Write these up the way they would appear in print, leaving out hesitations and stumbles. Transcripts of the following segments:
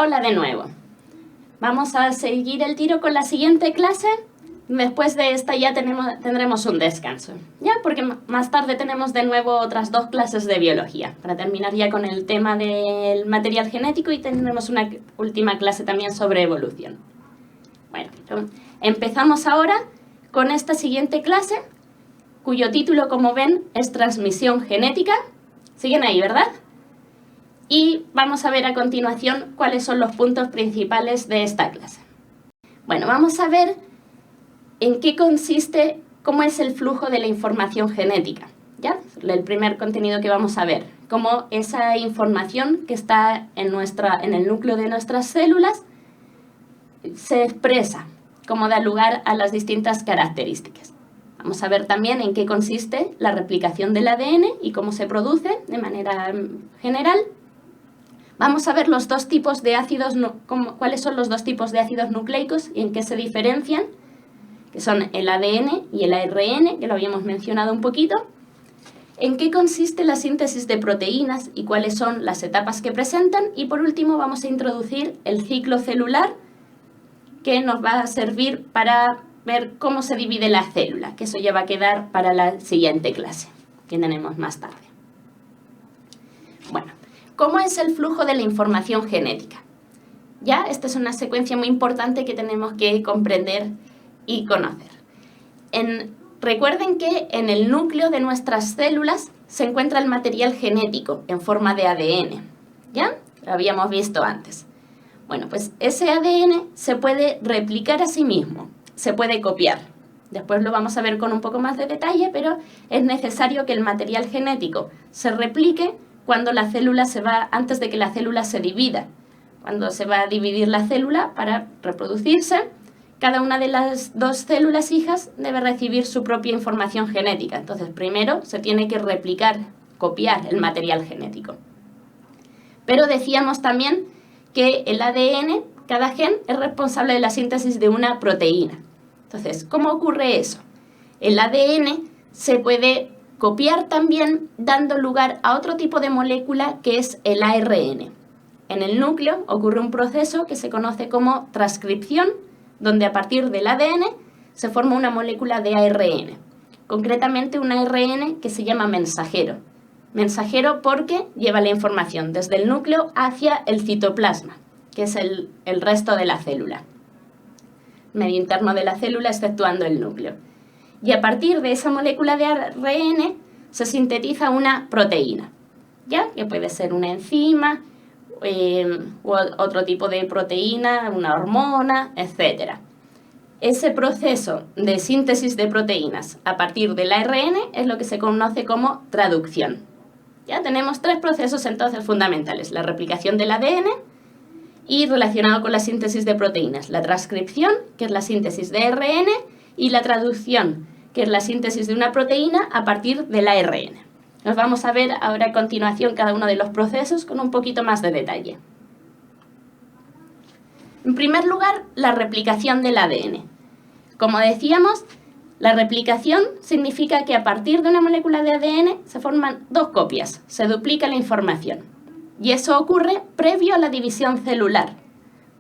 Hola de nuevo. Vamos a seguir el tiro con la siguiente clase. Después de esta ya tendremos un descanso, ¿ya? Porque más tarde tenemos de nuevo otras 2 clases de biología, para terminar ya con el tema del material genético y tendremos una última clase también sobre evolución. Bueno, empezamos ahora con esta siguiente clase, cuyo título, como ven, es Transmisión genética. ¿Siguen ahí, verdad? Y vamos a ver a continuación cuáles son los puntos principales de esta clase. Bueno, vamos a ver en qué consiste, cómo es el flujo de la información genética, ¿ya? El primer contenido que vamos a ver, cómo esa información que está en el núcleo de nuestras células se expresa, cómo da lugar a las distintas características. Vamos a ver también en qué consiste la replicación del ADN y cómo se produce de manera general. Vamos a ver los 2 tipos de ácidos, cuáles son los 2 tipos de ácidos nucleicos y en qué se diferencian, que son el ADN y el ARN, que lo habíamos mencionado un poquito. En qué consiste la síntesis de proteínas y cuáles son las etapas que presentan. Y por último vamos a introducir el ciclo celular, que nos va a servir para ver cómo se divide la célula, que eso ya va a quedar para la siguiente clase, que tenemos más tarde. Bueno, ¿cómo es el flujo de la información genética? Ya, esta es una secuencia muy importante que tenemos que comprender y conocer. Recuerden que en el núcleo de nuestras células se encuentra el material genético en forma de ADN, ¿ya? Lo habíamos visto antes. Bueno, pues ese ADN se puede replicar a sí mismo, se puede copiar. Después lo vamos a ver con un poco más de detalle, pero es necesario que el material genético se replique cuando la célula antes de que la célula se divida. Cuando se va a dividir la célula para reproducirse, cada una de las 2 células hijas debe recibir su propia información genética. Entonces, primero se tiene que replicar, copiar el material genético. Pero decíamos también que el ADN, cada gen, es responsable de la síntesis de una proteína. Entonces, ¿cómo ocurre eso? El ADN se puede copiar también dando lugar a otro tipo de molécula que es el ARN. En el núcleo ocurre un proceso que se conoce como transcripción, donde a partir del ADN se forma una molécula de ARN, concretamente un ARN que se llama mensajero. Mensajero porque lleva la información desde el núcleo hacia el citoplasma, que es el resto de la célula, medio interno de la célula exceptuando el núcleo. Y a partir de esa molécula de ARN se sintetiza una proteína, ¿ya? Que puede ser una enzima, o otro tipo de proteína, una hormona, etc. Ese proceso de síntesis de proteínas a partir del ARN es lo que se conoce como traducción. Ya tenemos 3 procesos entonces fundamentales: la replicación del ADN y relacionado con la síntesis de proteínas, la transcripción, que es la síntesis de ARN, y la traducción, que es la síntesis de una proteína a partir del ARN. Nos vamos a ver ahora a continuación cada uno de los procesos con un poquito más de detalle. En primer lugar, la replicación del ADN. Como decíamos, la replicación significa que a partir de una molécula de ADN se forman 2 copias, se duplica la información. Y eso ocurre previo a la división celular,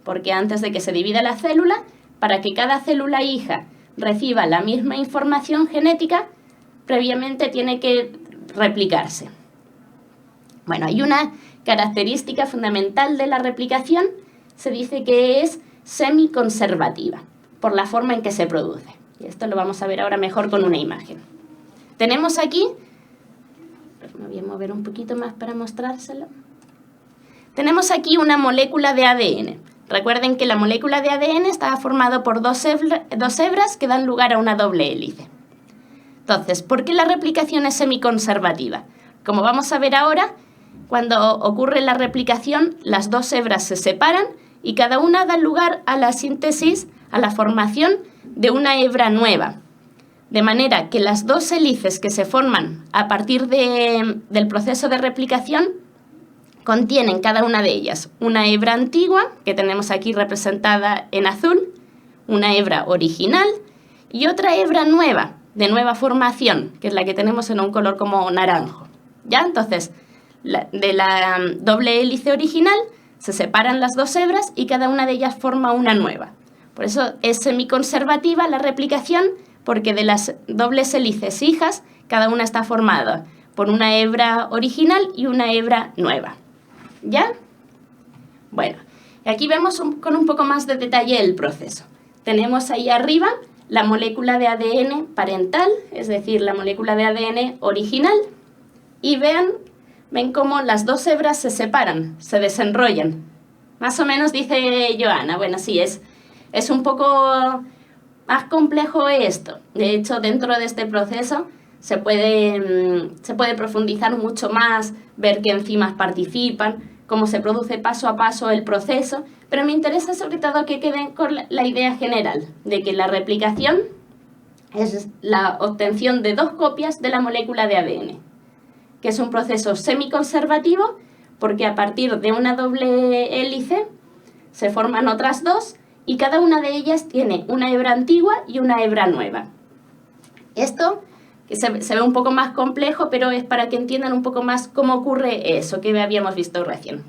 porque antes de que se divida la célula, para que cada célula hija reciba la misma información genética, previamente tiene que replicarse. Bueno, hay una característica fundamental de la replicación, se dice que es semiconservativa, por la forma en que se produce. Y esto lo vamos a ver ahora mejor con una imagen. Tenemos aquí, me voy a mover un poquito más para mostrárselo. Tenemos aquí una molécula de ADN. Recuerden que la molécula de ADN está formada por 2 hebras que dan lugar a una doble hélice. Entonces, ¿por qué la replicación es semiconservativa? Como vamos a ver ahora, cuando ocurre la replicación, las 2 hebras se separan y cada una da lugar a la síntesis, a la formación de una hebra nueva. De manera que las 2 hélices que se forman a partir del proceso de replicación contienen cada una de ellas una hebra antigua, que tenemos aquí representada en azul, una hebra original y otra hebra nueva, de nueva formación, que es la que tenemos en un color como naranjo. ¿Ya? Entonces, de la doble hélice original Se separan las dos hebras y cada una de ellas forma una nueva. Por eso es semiconservativa la replicación, porque de las dobles hélices hijas, cada una está formada por una hebra original y una hebra nueva. ¿Ya? Bueno, aquí vemos con un poco más de detalle el proceso. Tenemos ahí arriba la molécula de ADN parental, es decir, la molécula de ADN original, y ven cómo las dos hebras se separan, se desenrollan. Más o menos dice Joana, bueno, sí, es un poco más complejo esto. De hecho, dentro de este proceso se puede profundizar mucho más, ver qué enzimas participan, cómo se produce paso a paso el proceso, pero me interesa sobre todo que queden con la idea general de que la replicación es la obtención de dos copias de la molécula de ADN, que es un proceso semiconservativo porque a partir de una doble hélice se forman otras dos y cada una de ellas tiene una hebra antigua y una hebra nueva. Esto que se ve un poco más complejo, pero es para que entiendan un poco más cómo ocurre eso que habíamos visto recién,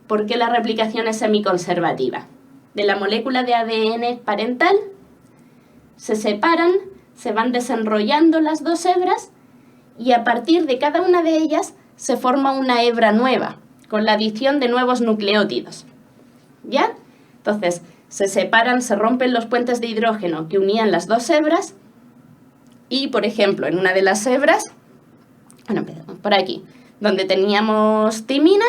por qué la replicación es semiconservativa. De la molécula de ADN parental se separan, se van desenrollando las dos hebras y a partir de cada una de ellas se forma una hebra nueva, con la adición de nuevos nucleótidos. ¿Ya? Entonces, se separan, se rompen los puentes de hidrógeno que unían las dos hebras y, por ejemplo, en una de las hebras, por aquí, donde teníamos timina,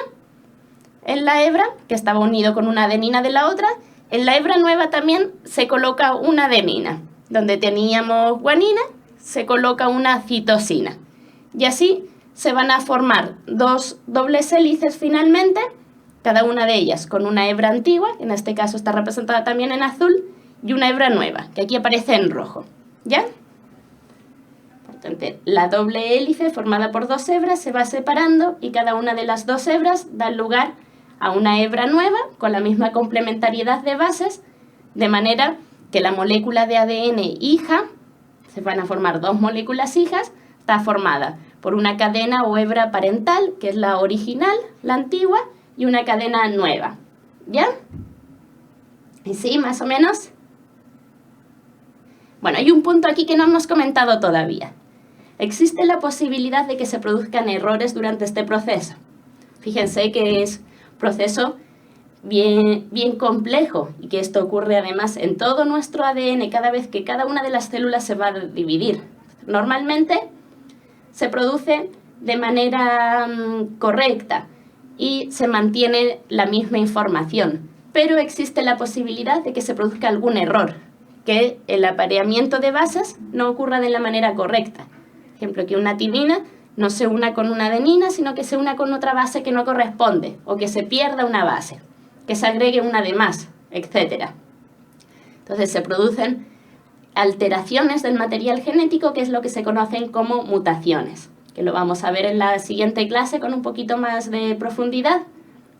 en la hebra, que estaba unido con una adenina de la otra, en la hebra nueva también se coloca una adenina. Donde teníamos guanina, se coloca una citosina. Y así se van a formar dos dobles hélices finalmente, cada una de ellas con una hebra antigua, que en este caso está representada también en azul, y una hebra nueva, que aquí aparece en rojo. ¿Ya? Entonces, la doble hélice formada por dos hebras se va separando y cada una de las dos hebras da lugar a una hebra nueva con la misma complementariedad de bases, de manera que la molécula de ADN hija, se van a formar dos moléculas hijas, está formada por una cadena o hebra parental, que es la original, la antigua, y una cadena nueva. ¿Ya? ¿Y sí, más o menos? Bueno, hay un punto aquí que no hemos comentado todavía. Existe la posibilidad de que se produzcan errores durante este proceso. Fíjense que es un proceso bien complejo y que esto ocurre además en todo nuestro ADN cada vez que cada una de las células se va a dividir. Normalmente se produce de manera correcta y se mantiene la misma información, pero existe la posibilidad de que se produzca algún error, que el apareamiento de bases no ocurra de la manera correcta. Por ejemplo, que una timina no se una con una adenina, sino que se una con otra base que no corresponde, o que se pierda una base, que se agregue una de más, etc. Entonces se producen alteraciones del material genético, que es lo que se conocen como mutaciones, que lo vamos a ver en la siguiente clase con un poquito más de profundidad.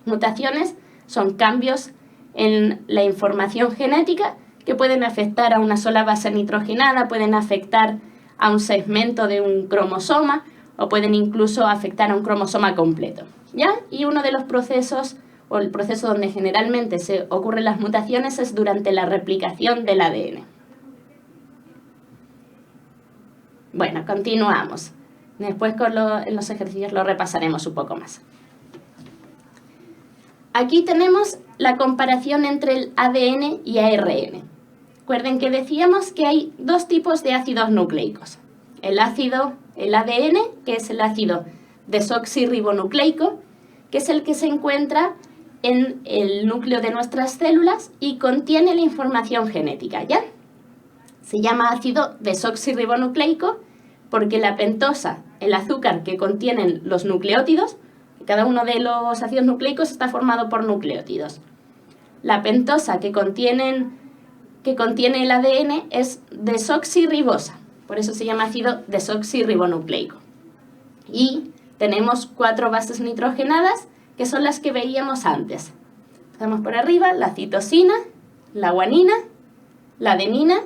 Mutaciones son cambios en la información genética que pueden afectar a una sola base nitrogenada, pueden afectar a un segmento de un cromosoma o pueden incluso afectar a un cromosoma completo, ¿ya? Y uno de los procesos, o el proceso donde generalmente se ocurren las mutaciones, es durante la replicación del ADN. Bueno, continuamos. Después en los ejercicios lo repasaremos un poco más. Aquí tenemos la comparación entre el ADN y ARN. Recuerden que decíamos que hay dos tipos de ácidos nucleicos. El ADN, que es el ácido desoxirribonucleico, que es el que se encuentra en el núcleo de nuestras células y contiene la información genética, ¿ya? Se llama ácido desoxirribonucleico porque la pentosa, el azúcar que contienen los nucleótidos, cada uno de los ácidos nucleicos está formado por nucleótidos. La pentosa que contiene el ADN es desoxirribosa, por eso se llama ácido desoxirribonucleico. Y tenemos 4 bases nitrogenadas, que son las que veíamos antes. Empezamos por arriba, la citosina, la guanina, la adenina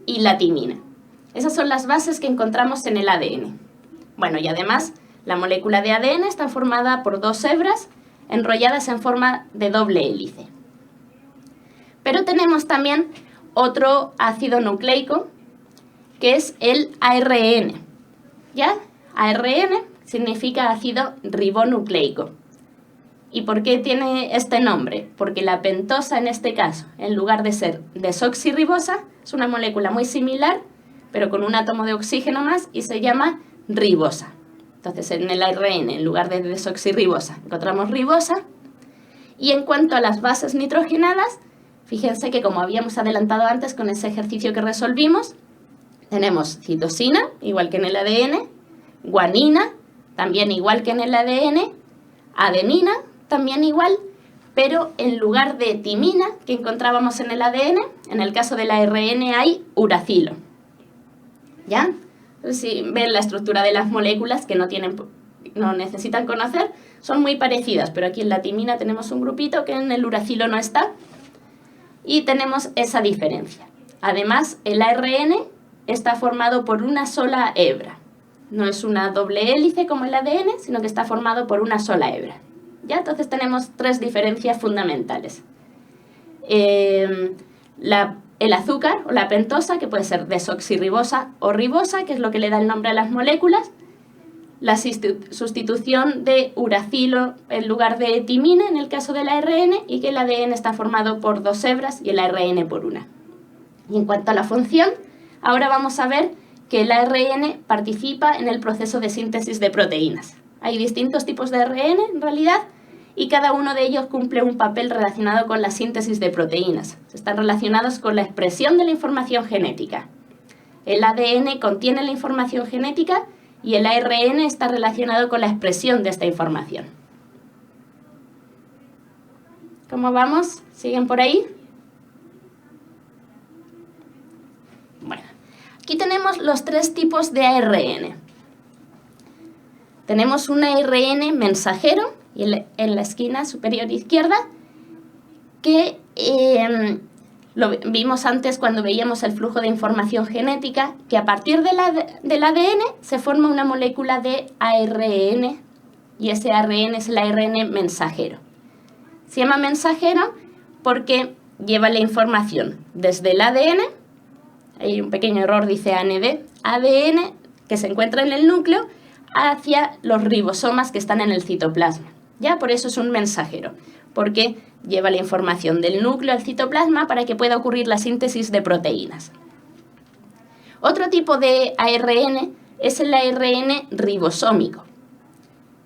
y la timina. Esas son las bases que encontramos en el ADN. Bueno, y además, la molécula de ADN está formada por 2 hebras, enrolladas en forma de doble hélice. Pero tenemos también otro ácido nucleico, que es el ARN. ¿Ya? ARN significa ácido ribonucleico. ¿Y por qué tiene este nombre? Porque la pentosa, en este caso, en lugar de ser desoxirribosa, es una molécula muy similar, pero con un átomo de oxígeno más, y se llama ribosa. Entonces, en el ARN, en lugar de desoxirribosa, encontramos ribosa. Y en cuanto a las bases nitrogenadas, fíjense que, como habíamos adelantado antes con ese ejercicio que resolvimos, tenemos citosina, igual que en el ADN, guanina, también igual que en el ADN, adenina, también igual, pero en lugar de timina, que encontrábamos en el ADN, en el caso del ARN hay uracilo. ¿Ya? Entonces, si ven la estructura de las moléculas, que no necesitan conocer, son muy parecidas, pero aquí en la timina tenemos un grupito que en el uracilo no está, y tenemos esa diferencia. Además, el ARN está formado por una sola hebra. No es una doble hélice como el ADN, sino que está formado por una sola hebra. ¿Ya? Entonces tenemos tres diferencias fundamentales. El azúcar o la pentosa, que puede ser desoxirribosa o ribosa, que es lo que le da el nombre a las moléculas. La sustitución de uracilo en lugar de timina en el caso del ARN, y que el ADN está formado por dos hebras y el ARN por una. Y en cuanto a la función, ahora vamos a ver que el ARN participa en el proceso de síntesis de proteínas. Hay distintos tipos de ARN en realidad, y cada uno de ellos cumple un papel relacionado con la síntesis de proteínas. Están relacionados con la expresión de la información genética. El ADN contiene la información genética y el ARN está relacionado con la expresión de esta información. ¿Cómo vamos? ¿Siguen por ahí? Bueno, aquí tenemos los tres tipos de ARN. Tenemos un ARN mensajero, y en la esquina superior izquierda, que lo vimos antes cuando veíamos el flujo de información genética, que a partir del ADN se forma una molécula de ARN, y ese ARN es el ARN mensajero. Se llama mensajero porque lleva la información desde el ADN, hay un pequeño error, dice ADN, que se encuentra en el núcleo, hacia los ribosomas que están en el citoplasma. ¿Ya? Por eso es un mensajero, porque lleva la información del núcleo al citoplasma para que pueda ocurrir la síntesis de proteínas. Otro tipo de ARN es el ARN ribosómico,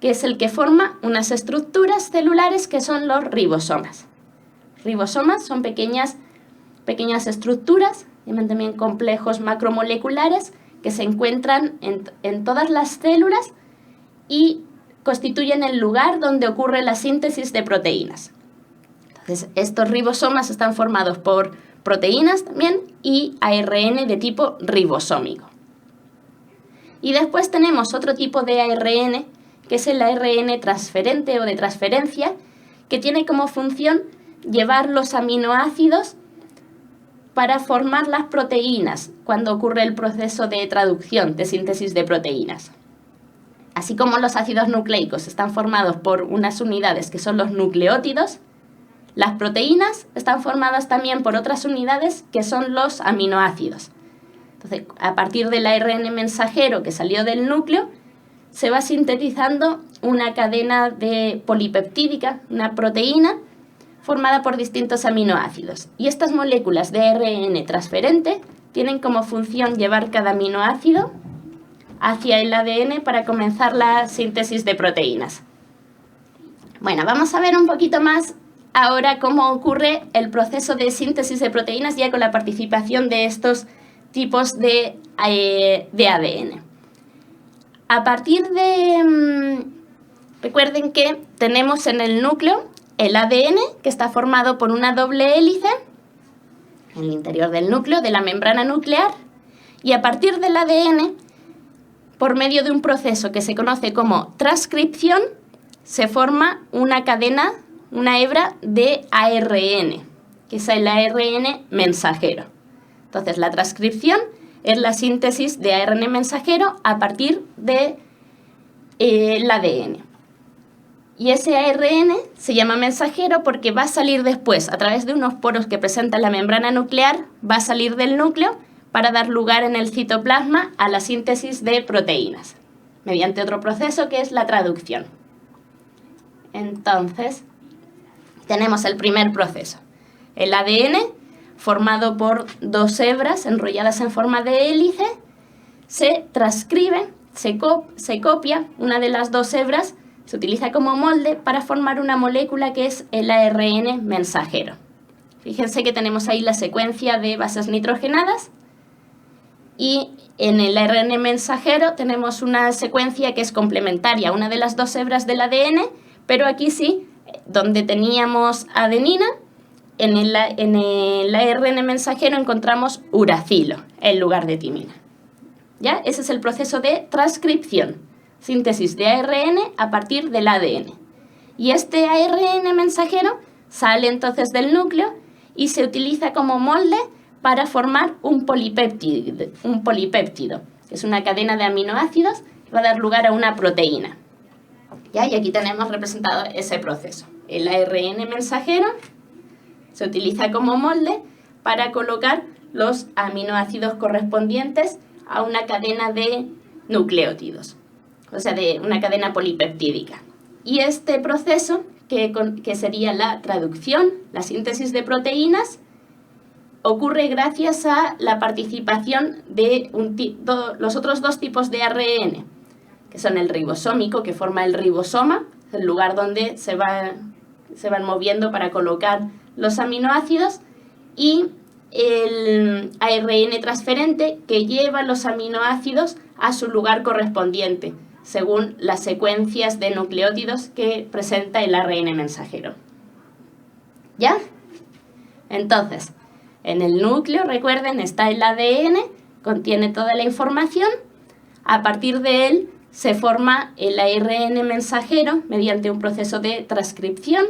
que es el que forma unas estructuras celulares que son los ribosomas. Ribosomas son pequeñas estructuras, llaman también complejos macromoleculares, que se encuentran en todas las células y constituyen el lugar donde ocurre la síntesis de proteínas. Entonces, estos ribosomas están formados por proteínas también y ARN de tipo ribosómico. Y después tenemos otro tipo de ARN, que es el ARN transferente o de transferencia, que tiene como función llevar los aminoácidos para formar las proteínas cuando ocurre el proceso de traducción, de síntesis de proteínas. Así como los ácidos nucleicos están formados por unas unidades que son los nucleótidos, las proteínas están formadas también por otras unidades que son los aminoácidos. Entonces, a partir del ARN mensajero que salió del núcleo, se va sintetizando una cadena polipeptídica, una proteína, formada por distintos aminoácidos. Y estas moléculas de ARN transferente tienen como función llevar cada aminoácido hacia el ADN para comenzar la síntesis de proteínas. Bueno, vamos a ver un poquito más ahora cómo ocurre el proceso de síntesis de proteínas ya con la participación de estos tipos de ADN. A partir de... recuerden que tenemos en el núcleo el ADN, que está formado por una doble hélice en el interior del núcleo, de la membrana nuclear, y a partir del ADN, por medio de un proceso que se conoce como transcripción, se forma una cadena, una hebra de ARN, que es el ARN mensajero. Entonces, la transcripción es la síntesis de ARN mensajero a partir del ADN. Y ese ARN se llama mensajero porque va a salir después, a través de unos poros que presenta la membrana nuclear, va a salir del núcleo para dar lugar en el citoplasma a la síntesis de proteínas, mediante otro proceso que es la traducción. Entonces, tenemos el primer proceso. El ADN, formado por dos hebras enrolladas en forma de hélice, se transcribe, se copia una de las dos hebras, se utiliza como molde para formar una molécula que es el ARN mensajero. Fíjense que tenemos ahí la secuencia de bases nitrogenadas y en el ARN mensajero tenemos una secuencia que es complementaria, una de las dos hebras del ADN, pero aquí sí, donde teníamos adenina, en el ARN mensajero encontramos uracilo en lugar de timina. ¿Ya? Ese es el proceso de transcripción, síntesis de ARN a partir del ADN. Y este ARN mensajero sale entonces del núcleo y se utiliza como molde para formar un polipéptido, que es una cadena de aminoácidos que va a dar lugar a una proteína. ¿Ya? Y aquí tenemos representado ese proceso. El ARN mensajero se utiliza como molde para colocar los aminoácidos correspondientes a una cadena de nucleótidos, o sea, de una cadena polipeptídica. Y este proceso, que sería la traducción, la síntesis de proteínas, ocurre gracias a la participación de los otros dos tipos de ARN, que son el ribosómico, que forma el ribosoma, el lugar donde se van moviendo para colocar los aminoácidos, y el ARN transferente, que lleva los aminoácidos a su lugar correspondiente, según las secuencias de nucleótidos que presenta el ARN mensajero. ¿Ya? Entonces, en el núcleo, recuerden, está el ADN, contiene toda la información. A partir de él se forma el ARN mensajero mediante un proceso de transcripción,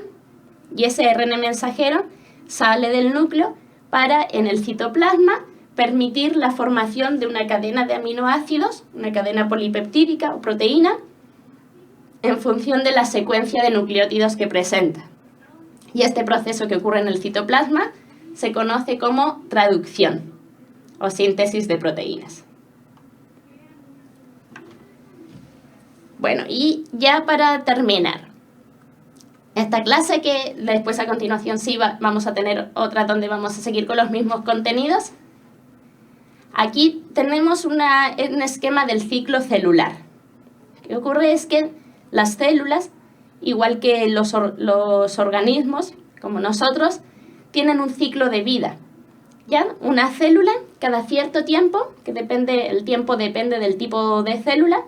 y ese ARN mensajero sale del núcleo para, en el citoplasma, permitir la formación de una cadena de aminoácidos, una cadena polipeptídica o proteína, en función de la secuencia de nucleótidos que presenta. Y este proceso que ocurre en el citoplasma se conoce como traducción o síntesis de proteínas. Bueno, y ya para terminar, esta clase, que después a continuación sí vamos a tener otra donde vamos a seguir con los mismos contenidos. Aquí tenemos un esquema del ciclo celular. Lo que ocurre es que las células, igual que los organismos, como nosotros, tienen un ciclo de vida. ¿Ya? Una célula, cada cierto tiempo, el tiempo depende del tipo de célula,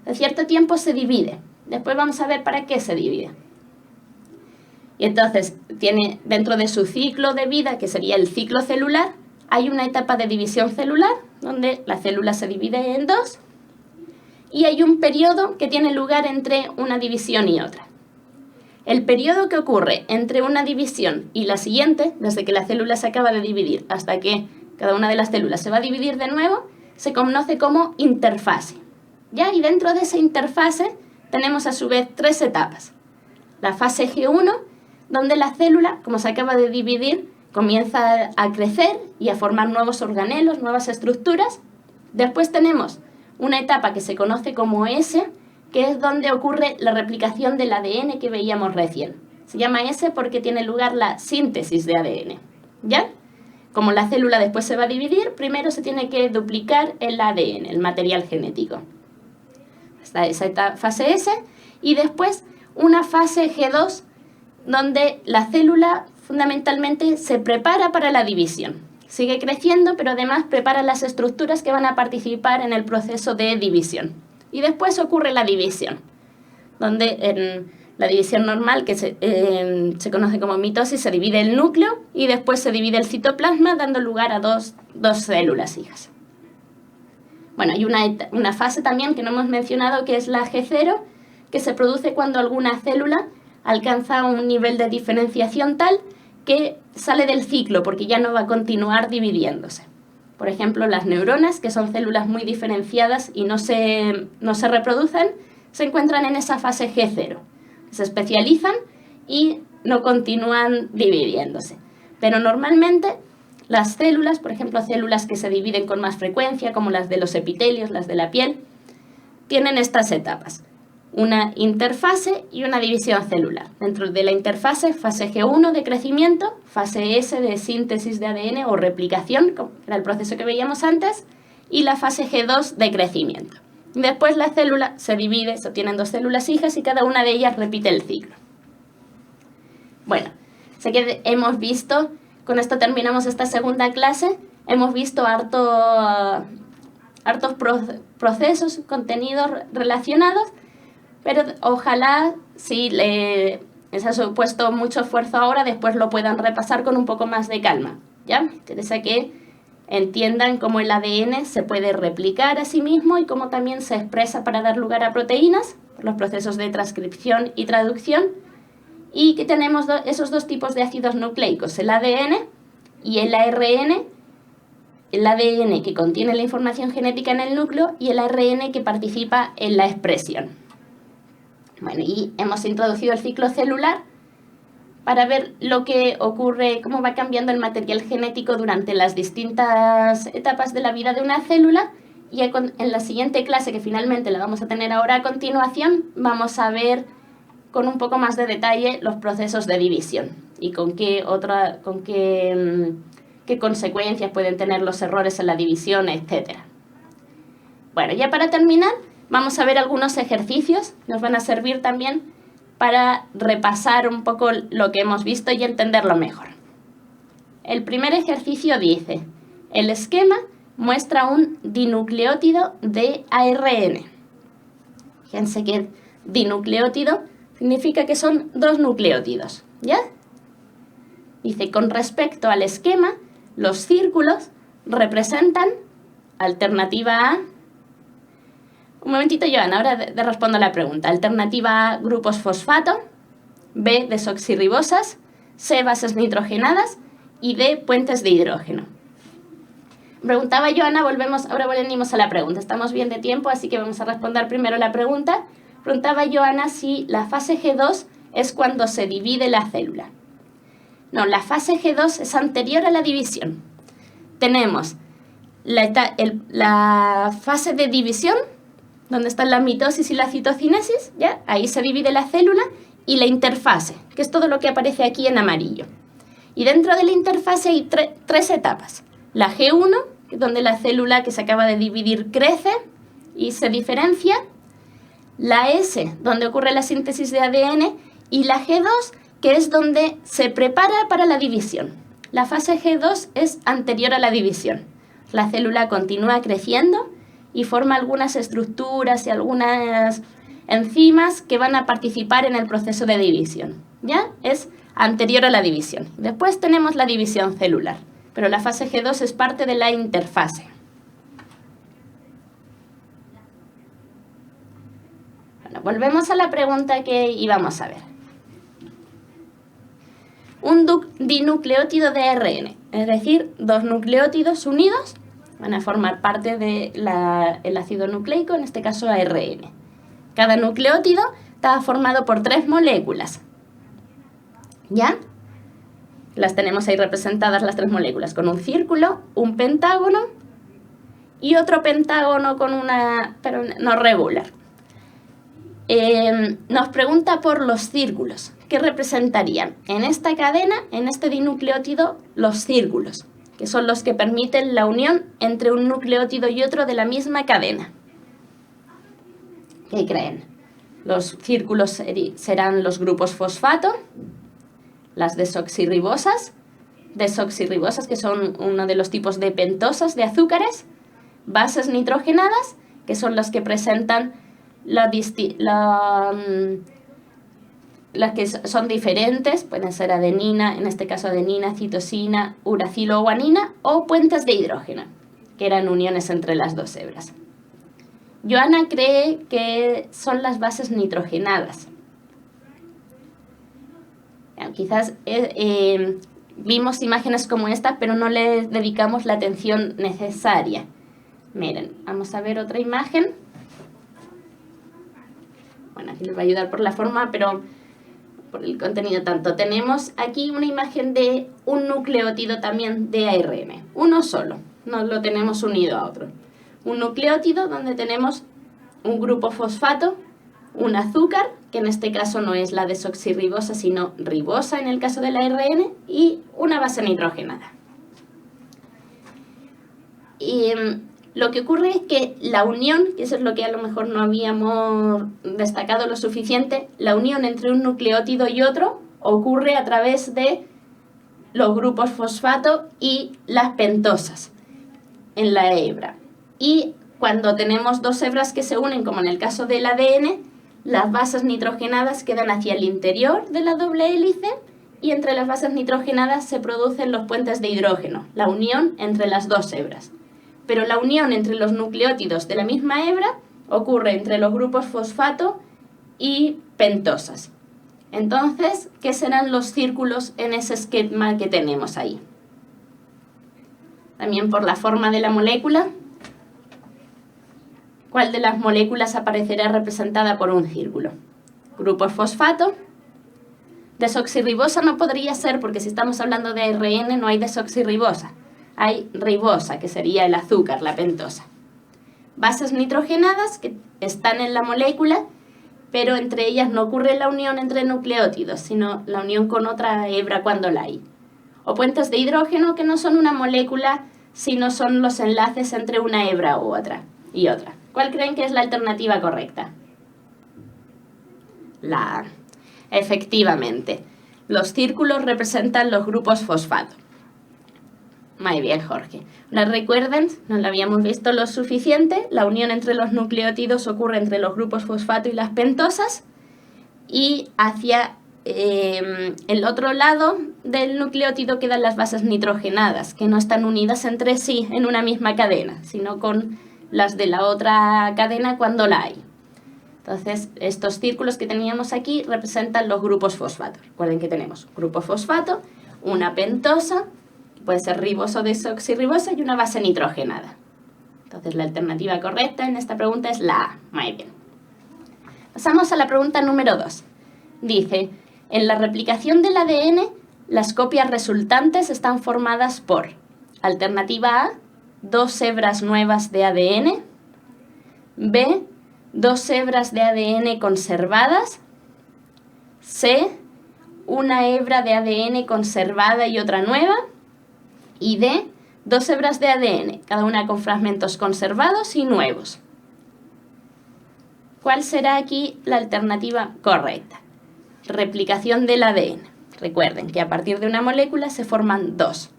a cierto tiempo se divide. Después vamos a ver para qué se divide. Y entonces, tiene dentro de su ciclo de vida, que sería el ciclo celular, hay una etapa de división celular, donde la célula se divide en dos, y hay un periodo que tiene lugar entre una división y otra. El periodo que ocurre entre una división y la siguiente, desde que la célula se acaba de dividir hasta que cada una de las células se va a dividir de nuevo, se conoce como interfase. ¿Ya? Y dentro de esa interfase tenemos a su vez tres etapas. La fase G1, donde la célula, como se acaba de dividir, comienza a crecer y a formar nuevos organelos, nuevas estructuras. Después tenemos una etapa que se conoce como S, que es donde ocurre la replicación del ADN que veíamos recién. Se llama S porque tiene lugar la síntesis de ADN. ¿Ya? Como la célula después se va a dividir, primero se tiene que duplicar el ADN, el material genético. Está esa fase S, y después una fase G2, donde la célula fundamentalmente se prepara para la división. Sigue creciendo, pero además prepara las estructuras que van a participar en el proceso de división. Y después ocurre la división, donde en la división normal, que se conoce como mitosis, se divide el núcleo y después se divide el citoplasma, dando lugar a dos células hijas. Bueno, hay una fase también que no hemos mencionado, que es la G0, que se produce cuando alguna célula alcanza un nivel de diferenciación tal que sale del ciclo, porque ya no va a continuar dividiéndose. Por ejemplo, las neuronas, que son células muy diferenciadas y no se reproducen, se encuentran en esa fase G0. se especializan y no continúan dividiéndose. Pero normalmente las células, por ejemplo, células que se dividen con más frecuencia, como las de los epitelios, las de la piel, tienen estas etapas: una interfase y una división celular. Dentro de la interfase, fase G1 de crecimiento, fase S de síntesis de ADN o replicación, como era el proceso que veíamos antes, y la fase G2 de crecimiento. Después la célula se divide, se obtienen 2 células hijas y cada una de ellas repite el ciclo. Bueno, sé que hemos visto, con esto terminamos esta segunda clase, hemos visto hartos procesos, contenidos relacionados, pero ojalá, si les ha supuesto mucho esfuerzo ahora, después lo puedan repasar con un poco más de calma, ¿ya? Me interesa que entiendan cómo el ADN se puede replicar a sí mismo y cómo también se expresa para dar lugar a proteínas, por los procesos de transcripción y traducción, y que tenemos esos 2 tipos de ácidos nucleicos, el ADN y el ARN, el ADN que contiene la información genética en el núcleo y el ARN que participa en la expresión. Bueno, y hemos introducido el ciclo celular para ver lo que ocurre, cómo va cambiando el material genético durante las distintas etapas de la vida de una célula, y en la siguiente clase, que finalmente la vamos a tener ahora a continuación, vamos a ver con un poco más de detalle los procesos de división y qué consecuencias pueden tener los errores en la división, etc. Bueno, ya para terminar, vamos a ver algunos ejercicios, nos van a servir también para repasar un poco lo que hemos visto y entenderlo mejor. El primer ejercicio dice: el esquema muestra un dinucleótido de ARN. Fíjense que dinucleótido significa que son 2 nucleótidos, ¿ya? Dice: con respecto al esquema, los círculos representan alternativa A. Un momentito, Joana, ahora respondo a la pregunta. Alternativa A, grupos fosfato; B, desoxirribosas; C, bases nitrogenadas; y D, puentes de hidrógeno. Preguntaba Joana, ahora volvemos a la pregunta. Estamos bien de tiempo, así que vamos a responder primero la pregunta. Preguntaba Joana si la fase G2 es cuando se divide la célula. No, la fase G2 es anterior a la división. Tenemos la fase de división, donde están la mitosis y la citocinesis, ¿ya? Ahí se divide la célula, y la interfase, que es todo lo que aparece aquí en amarillo. Y dentro de la interfase hay 3 etapas. La G1, que es donde la célula que se acaba de dividir crece y se diferencia. La S, donde ocurre la síntesis de ADN. Y la G2, que es donde se prepara para la división. La fase G2 es anterior a la división. La célula continúa creciendo y forma algunas estructuras y algunas enzimas que van a participar en el proceso de división. ¿Ya? Es anterior a la división. Después tenemos la división celular, pero la fase G2 es parte de la interfase. Bueno, volvemos a la pregunta que íbamos a ver. Un dinucleótido de ARN, es decir, 2 nucleótidos unidos, van a formar parte del ácido nucleico, en este caso ARN. Cada nucleótido está formado por 3 moléculas. ¿Ya? Las tenemos ahí representadas las 3 moléculas, con un círculo, un pentágono y otro pentágono con pero no regular. Nos pregunta por los círculos. ¿Qué representarían? En esta cadena, en este dinucleótido, los círculos, que son los que permiten la unión entre un nucleótido y otro de la misma cadena. ¿Qué creen? Los círculos serán los grupos fosfato, las desoxirribosas, que son uno de los tipos de pentosas de azúcares, bases nitrogenadas, que son las que presentan las que son diferentes, pueden ser adenina, en este caso adenina, citosina, uracilo o guanina, o puentes de hidrógeno, que eran uniones entre las 2 hebras. Joana cree que son las bases nitrogenadas. Quizás vimos imágenes como esta, pero no les dedicamos la atención necesaria. Miren, vamos a ver otra imagen. Bueno, aquí les va a ayudar por la forma, pero por el contenido tanto. Tenemos aquí una imagen de un nucleótido también de ARN, uno solo, no lo tenemos unido a otro. Un nucleótido donde tenemos un grupo fosfato, un azúcar, que en este caso no es la desoxirribosa, sino ribosa en el caso del ARN, y una base nitrogenada. Y lo que ocurre es que la unión, que eso es lo que a lo mejor no habíamos destacado lo suficiente, la unión entre un nucleótido y otro ocurre a través de los grupos fosfato y las pentosas en la hebra. Y cuando tenemos dos hebras que se unen, como en el caso del ADN, las bases nitrogenadas quedan hacia el interior de la doble hélice y entre las bases nitrogenadas se producen los puentes de hidrógeno, la unión entre las dos hebras. Pero la unión entre los nucleótidos de la misma hebra ocurre entre los grupos fosfato y pentosas. Entonces, ¿qué serán los círculos en ese esquema que tenemos ahí? También por la forma de la molécula. ¿Cuál de las moléculas aparecerá representada por un círculo? Grupo fosfato. Desoxirribosa no podría ser porque si estamos hablando de ARN no hay desoxirribosa. Hay ribosa, que sería el azúcar, la pentosa. Bases nitrogenadas que están en la molécula, pero entre ellas no ocurre la unión entre nucleótidos, sino la unión con otra hebra cuando la hay. O puentes de hidrógeno que no son una molécula, sino son los enlaces entre una hebra u otra y otra. ¿Cuál creen que es la alternativa correcta? La A. Efectivamente, los círculos representan los grupos fosfato. Muy bien, Jorge. ¿Nos recuerden? No lo habíamos visto lo suficiente. La unión entre los nucleótidos ocurre entre los grupos fosfato y las pentosas. Y hacia el otro lado del nucleótido quedan las bases nitrogenadas, que no están unidas entre sí en una misma cadena, sino con las de la otra cadena cuando la hay. Entonces, estos círculos que teníamos aquí representan los grupos fosfato. Recuerden que tenemos grupo fosfato, una pentosa, puede ser ribosa o desoxirribosa, y una base nitrogenada. Entonces, la alternativa correcta en esta pregunta es la A. Muy bien. Pasamos a la pregunta número 2. Dice, en la replicación del ADN, las copias resultantes están formadas por, alternativa A, 2 hebras nuevas de ADN, B, 2 hebras de ADN conservadas, C, una hebra de ADN conservada y otra nueva, y D, 2 hebras de ADN, cada una con fragmentos conservados y nuevos. ¿Cuál será aquí la alternativa correcta? Replicación del ADN. Recuerden que a partir de una molécula se forman dos.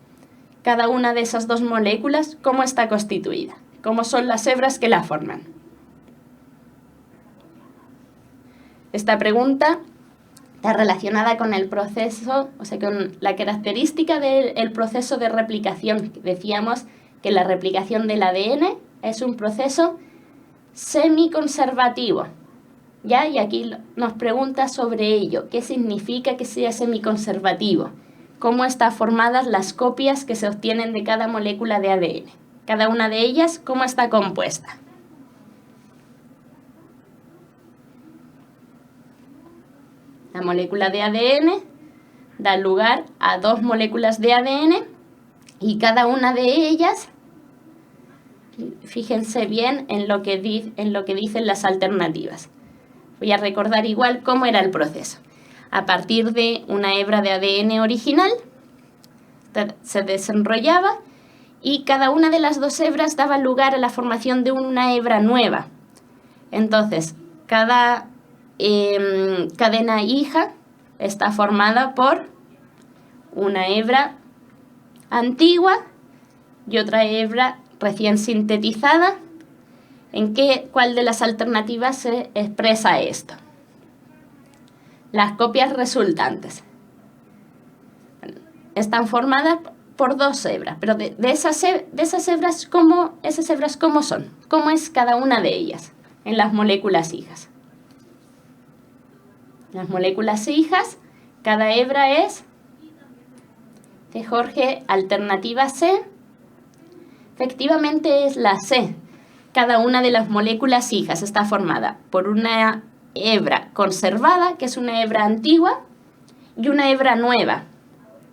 Cada una de esas dos moléculas, ¿cómo está constituida? ¿Cómo son las hebras que la forman? Esta pregunta está relacionada con el proceso, o sea, con la característica del proceso de replicación. Decíamos que la replicación del ADN es un proceso semiconservativo, ¿ya? Y aquí nos pregunta sobre ello. ¿Qué significa que sea semiconservativo? ¿Cómo están formadas las copias que se obtienen de cada molécula de ADN? Cada una de ellas, ¿cómo está compuesta? La molécula de ADN da lugar a 2 moléculas de ADN y cada una de ellas, fíjense bien en lo que dicen las alternativas. Voy a recordar igual cómo era el proceso. A partir de una hebra de ADN original se desenrollaba y cada una de las 2 hebras daba lugar a la formación de una hebra nueva. Entonces, cada cadena hija está formada por una hebra antigua y otra hebra recién sintetizada. ¿Cuál de las alternativas se expresa esto? Las copias resultantes están formadas por 2 hebras, pero de esas hebras, ¿cómo son? ¿Cómo es cada una de ellas en las moléculas hijas? Las moléculas hijas, cada hebra es, de Jorge, alternativa C. Efectivamente es la C. Cada una de las moléculas hijas está formada por una hebra conservada, que es una hebra antigua, y una hebra nueva,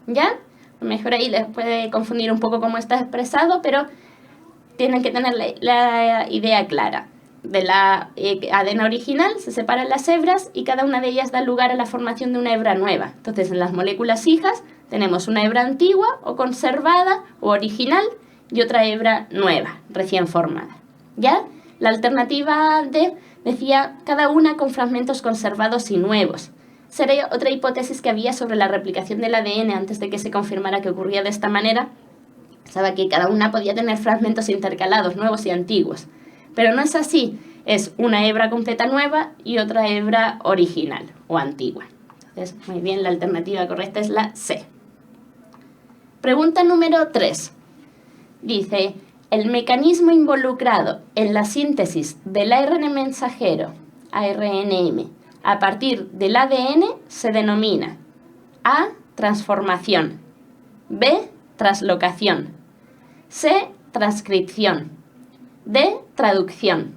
¿ya? A lo mejor ahí les puede confundir un poco cómo está expresado, pero tienen que tener la idea clara. De la cadena original se separan las hebras y cada una de ellas da lugar a la formación de una hebra nueva. Entonces, en las moléculas hijas tenemos una hebra antigua o conservada o original y otra hebra nueva, recién formada. ¿Ya? La alternativa D decía cada una con fragmentos conservados y nuevos. Sería otra hipótesis que había sobre la replicación del ADN antes de que se confirmara que ocurría de esta manera. Pensaba que cada una podía tener fragmentos intercalados, nuevos y antiguos. Pero no es así, es una hebra completa nueva y otra hebra original o antigua. Entonces, muy bien, la alternativa correcta es la C. Pregunta número 3. Dice, el mecanismo involucrado en la síntesis del ARN mensajero, ARNM, a partir del ADN se denomina A. Transformación, B. Translocación, C. Transcripción, D. Traducción.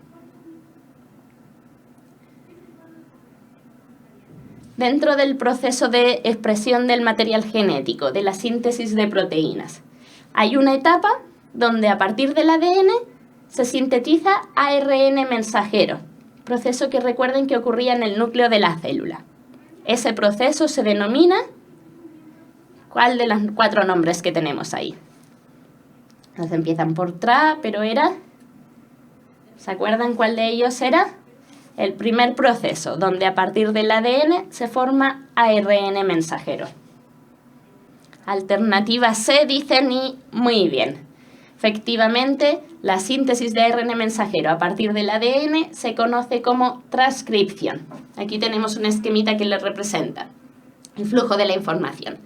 Dentro del proceso de expresión del material genético, de la síntesis de proteínas, hay una etapa donde a partir del ADN se sintetiza ARN mensajero, proceso que recuerden que ocurría en el núcleo de la célula. Ese proceso se denomina, ¿cuál de los 4 nombres que tenemos ahí? Entonces empiezan por TRA, pero era, ¿se acuerdan cuál de ellos era? El primer proceso, donde a partir del ADN se forma ARN mensajero. Alternativa C dicen y muy bien. Efectivamente, la síntesis de ARN mensajero a partir del ADN se conoce como transcripción. Aquí tenemos un esquemita que le representa el flujo de la información.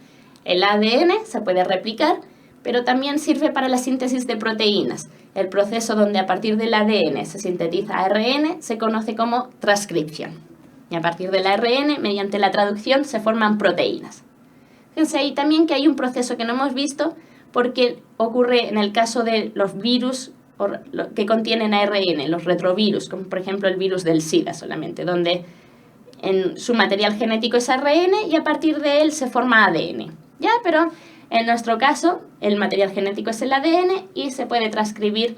El ADN se puede replicar, pero también sirve para la síntesis de proteínas. El proceso donde a partir del ADN se sintetiza ARN se conoce como transcripción. Y a partir del ARN, mediante la traducción, se forman proteínas. Fíjense ahí también que hay un proceso que no hemos visto porque ocurre en el caso de los virus que contienen ARN, los retrovirus, como por ejemplo el virus del SIDA solamente, donde en su material genético es ARN y a partir de él se forma ADN. ¿Ya? Pero en nuestro caso, el material genético es el ADN y se puede transcribir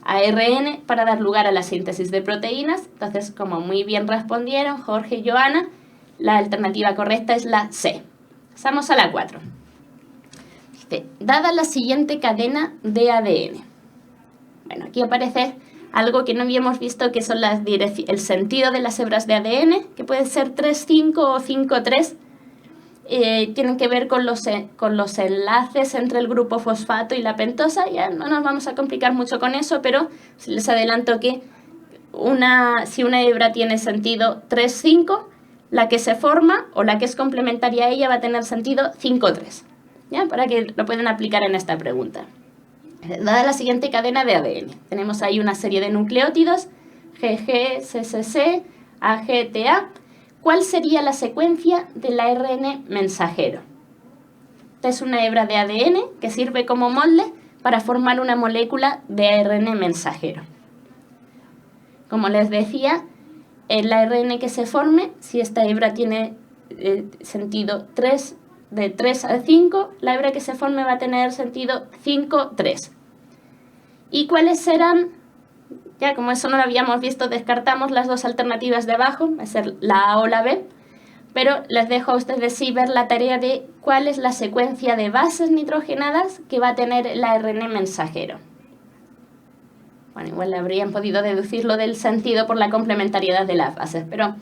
ARN para dar lugar a la síntesis de proteínas. Entonces, como muy bien respondieron Jorge y Joana, la alternativa correcta es la C. Pasamos a la 4. Dice, dada la siguiente cadena de ADN. Bueno, aquí aparece algo que no habíamos visto, que son el sentido de las hebras de ADN, que puede ser 3,5 o 5,3. Tienen que ver con los enlaces entre el grupo fosfato y la pentosa. Ya no nos vamos a complicar mucho con eso, pero les adelanto que si una hebra tiene sentido 3,5, la que se forma o la que es complementaria a ella va a tener sentido 5,3. ¿Ya? Para que lo puedan aplicar en esta pregunta. Dada la siguiente cadena de ADN, tenemos ahí una serie de nucleótidos, GG, CCC, AG, TA. ¿Cuál sería la secuencia del ARN mensajero? Esta es una hebra de ADN que sirve como molde para formar una molécula de ARN mensajero. Como les decía, el ARN que se forme, si esta hebra tiene sentido 3, de 3 a 5, la hebra que se forme va a tener sentido 5,3. ¿Y cuáles serán? Ya, como eso no lo habíamos visto, descartamos las 2 alternativas de abajo, va a ser la A o la B, pero les dejo a ustedes sí ver la tarea de cuál es la secuencia de bases nitrogenadas que va a tener el ARN mensajero. Bueno, igual habrían podido deducirlo del sentido por la complementariedad de las bases, pero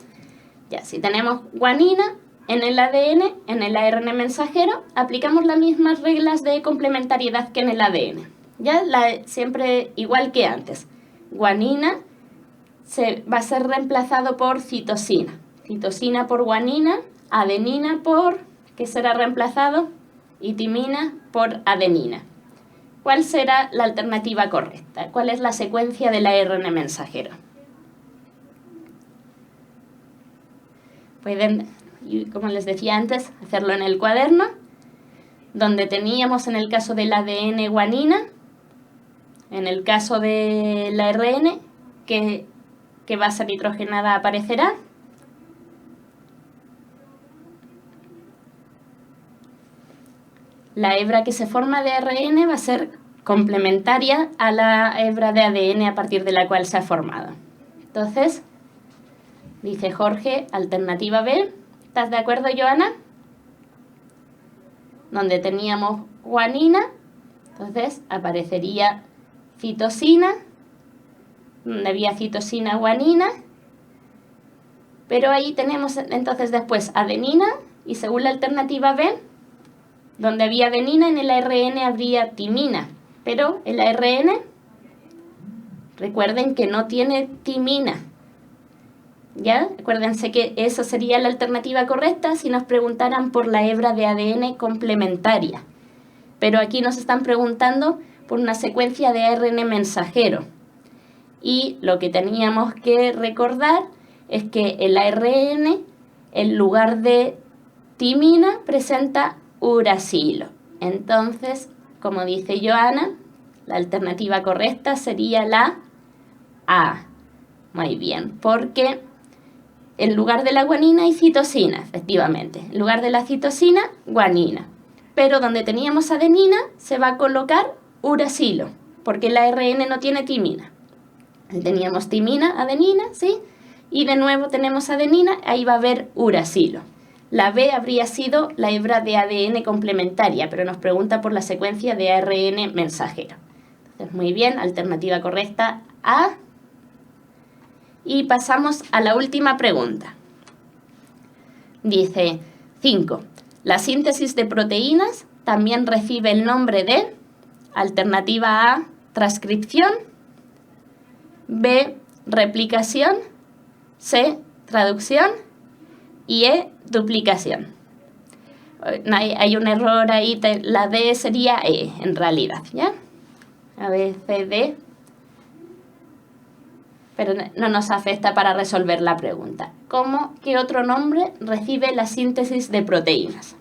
ya, si tenemos guanina en el ADN, en el ARN mensajero, aplicamos las mismas reglas de complementariedad que en el ADN. Ya, siempre igual que antes. Guanina va a ser reemplazado por citosina. Citosina por guanina, adenina por, ¿qué será reemplazado? Y timina por adenina. ¿Cuál será la alternativa correcta? ¿Cuál es la secuencia del ARN mensajero? Pueden, como les decía antes, hacerlo en el cuaderno, donde teníamos en el caso del ADN guanina, en el caso del ARN, ¿qué base nitrogenada aparecerá? la hebra que se forma de ARN va a ser complementaria a la hebra de ADN a partir de la cual se ha formado. Entonces, dice Jorge, alternativa B. ¿Estás de acuerdo, Joana? Donde teníamos guanina, entonces aparecería citosina, donde había citosina, guanina, pero ahí tenemos entonces después adenina, y según la alternativa B, donde había adenina, en el ARN habría timina, pero el ARN, recuerden que no tiene timina. ¿Ya? Acuérdense que esa sería la alternativa correcta si nos preguntaran por la hebra de ADN complementaria. Pero aquí nos están preguntando por una secuencia de ARN mensajero. Y lo que teníamos que recordar es que el ARN, en lugar de timina, presenta uracilo. Entonces, como dice Joana, la alternativa correcta sería la A. Muy bien, porque en lugar de la guanina hay citosina, efectivamente. En lugar de la citosina, guanina. Pero donde teníamos adenina, se va a colocar uracilo, porque el ARN no tiene timina. Ahí teníamos timina, adenina, ¿sí? Y de nuevo tenemos adenina, ahí va a haber uracilo. La B habría sido la hebra de ADN complementaria, pero nos pregunta por la secuencia de ARN mensajero. Entonces, muy bien, alternativa correcta A. Y pasamos a la última pregunta. Dice 5. La síntesis de proteínas también recibe el nombre de alternativa A, transcripción, B, replicación, C, traducción y E, duplicación. Hay un error ahí, la D sería E en realidad, ¿ya? A, B, C, D. Pero no nos afecta para resolver la pregunta. ¿Qué otro nombre recibe la síntesis de proteínas?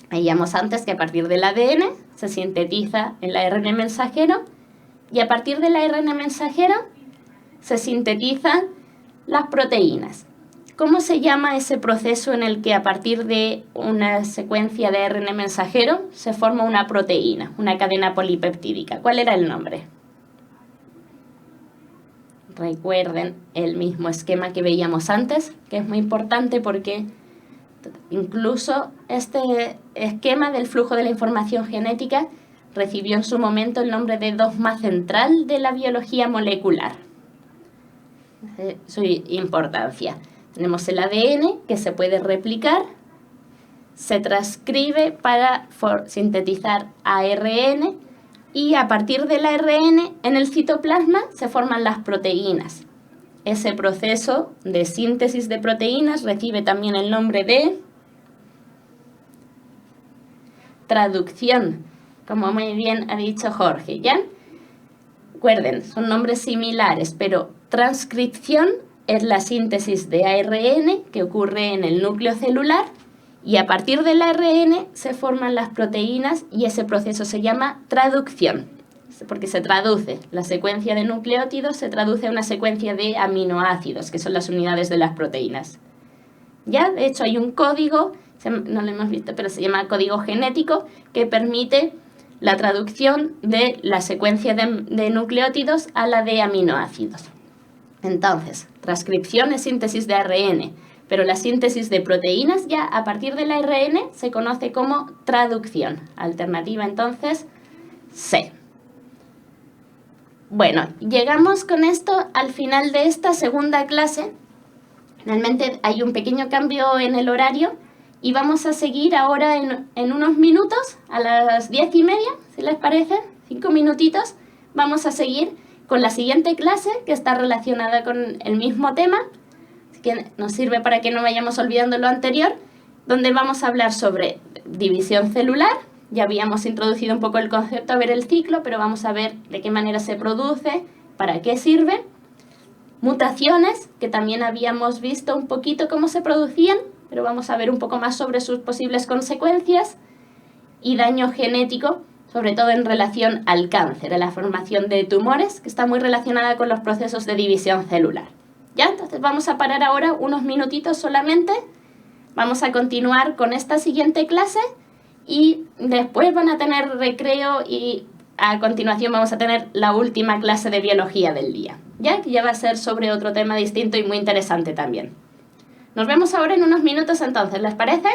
Veíamos antes que a partir del ADN se sintetiza el ARN mensajero y a partir del ARN mensajero se sintetizan las proteínas. ¿Cómo se llama ese proceso en el que a partir de una secuencia de ARN mensajero se forma una proteína, una cadena polipeptídica? ¿Cuál era el nombre? Recuerden el mismo esquema que veíamos antes, que es muy importante porque incluso este esquema del flujo de la información genética recibió en su momento el nombre de dogma central de la biología molecular. Su importancia. Tenemos el ADN que se puede replicar, se transcribe para sintetizar ARN y a partir del ARN en el citoplasma se forman las proteínas. Ese proceso de síntesis de proteínas recibe también el nombre de traducción, como muy bien ha dicho Jorge, ¿ya? Recuerden, son nombres similares, pero transcripción es la síntesis de ARN que ocurre en el núcleo celular y a partir del ARN se forman las proteínas y ese proceso se llama traducción, porque se traduce, la secuencia de nucleótidos se traduce a una secuencia de aminoácidos, que son las unidades de las proteínas. Ya, de hecho, hay un código, no lo hemos visto, pero se llama código genético, que permite la traducción de la secuencia de nucleótidos a la de aminoácidos. Entonces, transcripción es síntesis de ARN, pero la síntesis de proteínas ya a partir del ARN se conoce como traducción. Alternativa entonces C. Bueno, llegamos con esto al final de esta segunda clase. Realmente hay un pequeño cambio en el horario y vamos a seguir ahora en unos minutos, a las 10:30, si les parece, 5 minutitos, vamos a seguir con la siguiente clase que está relacionada con el mismo tema, que nos sirve para que no vayamos olvidando lo anterior, donde vamos a hablar sobre división celular. Ya habíamos introducido un poco el concepto a ver el ciclo, pero vamos a ver de qué manera se produce, para qué sirve. Mutaciones, que también habíamos visto un poquito cómo se producían, pero vamos a ver un poco más sobre sus posibles consecuencias. Y daño genético, sobre todo en relación al cáncer, a la formación de tumores, que está muy relacionada con los procesos de división celular. ¿Ya? Entonces vamos a parar ahora unos minutitos solamente, vamos a continuar con esta siguiente clase y después van a tener recreo y a continuación vamos a tener la última clase de biología del día, ¿ya? Que ya va a ser sobre otro tema distinto y muy interesante también. Nos vemos ahora en unos minutos entonces, ¿les parece?